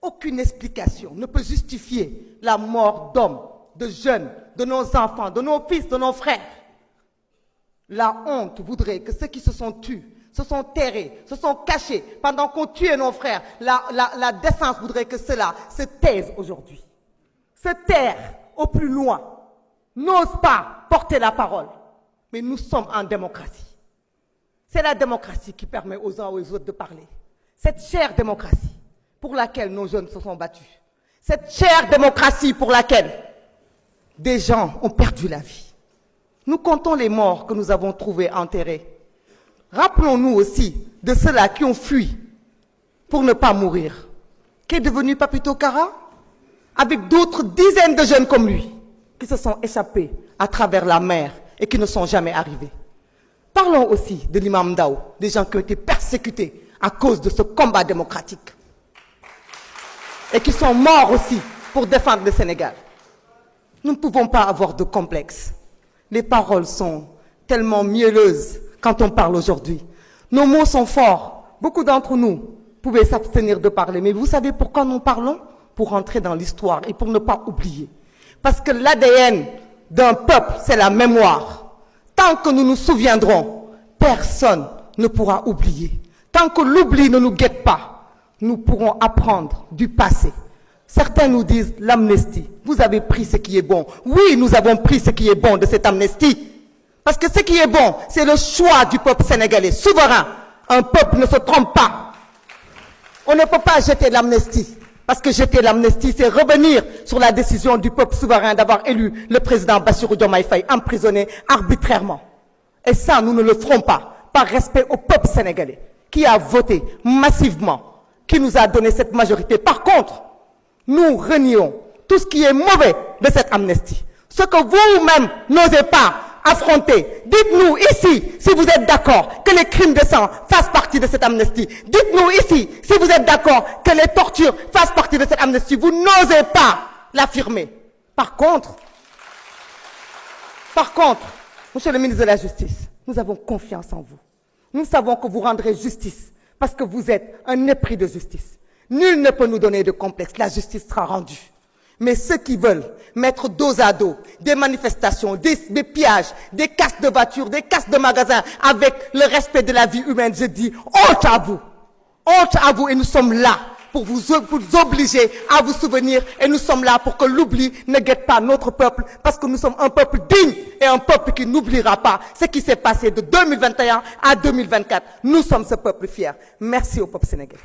Aucune explication ne peut justifier la mort d'hommes, de jeunes, de nos enfants, de nos fils, de nos frères. La honte voudrait que ceux qui se sont tus, se sont terrés, se sont cachés pendant qu'on tuait nos frères, la décence voudrait que cela se taise aujourd'hui. Se taire au plus loin, n'ose pas porter la parole. Mais nous sommes en démocratie. C'est la démocratie qui permet aux uns et aux autres de parler. Cette chère démocratie pour laquelle nos jeunes se sont battus. Cette chère démocratie pour laquelle des gens ont perdu la vie. Nous comptons les morts que nous avons trouvés enterrés. Rappelons-nous aussi de ceux-là qui ont fui pour ne pas mourir. Qu'est devenu Papito Kara? Avec d'autres dizaines de jeunes comme lui qui se sont échappés à travers la mer et qui ne sont jamais arrivés. Parlons aussi de l'imam Ndao, des gens qui ont été persécutés à cause de ce combat démocratique et qui sont morts aussi pour défendre le Sénégal. Nous ne pouvons pas avoir de complexe. Les paroles sont tellement mielleuses quand on parle aujourd'hui. Nos mots sont forts. Beaucoup d'entre nous pouvaient s'abstenir de parler. Mais vous savez pourquoi nous parlons? Pour entrer dans l'histoire et pour ne pas oublier. Parce que l'ADN d'un peuple, c'est la mémoire. Tant que nous nous souviendrons, personne ne pourra oublier. Tant que l'oubli ne nous guette pas, nous pourrons apprendre du passé. Certains nous disent l'amnistie. Vous avez pris ce qui est bon. Oui, nous avons pris ce qui est bon de cette amnistie. Parce que ce qui est bon, c'est le choix du peuple sénégalais, souverain. Un peuple ne se trompe pas. On ne peut pas jeter l'amnistie. Parce que jeter l'amnistie, c'est revenir sur la décision du peuple souverain d'avoir élu le président Bassirou Diomaye Faye, emprisonné arbitrairement. Et ça, nous ne le ferons pas, par respect au peuple sénégalais, qui a voté massivement, qui nous a donné cette majorité. Par contre, nous renions tout ce qui est mauvais de cette amnistie. Ce que vous-même n'osez pas affronter. Dites-nous ici si vous êtes d'accord que les crimes de sang fassent partie de cette amnistie. Dites-nous ici si vous êtes d'accord que les tortures fassent partie de cette amnistie. Vous n'osez pas l'affirmer. Par contre, Monsieur le ministre de la Justice, nous avons confiance en vous. Nous savons que vous rendrez justice parce que vous êtes un épris de justice. Nul ne peut nous donner de complexe. La justice sera rendue. Mais ceux qui veulent mettre dos à dos des manifestations, des pillages, des casses de voitures, des casses de magasins avec le respect de la vie humaine, je dis honte à vous. Honte à vous et nous sommes là pour vous obliger à vous souvenir et nous sommes là pour que l'oubli ne guette pas notre peuple parce que nous sommes un peuple digne et un peuple qui n'oubliera pas ce qui s'est passé de 2021 à 2024. Nous sommes ce peuple fier. Merci au peuple sénégalais.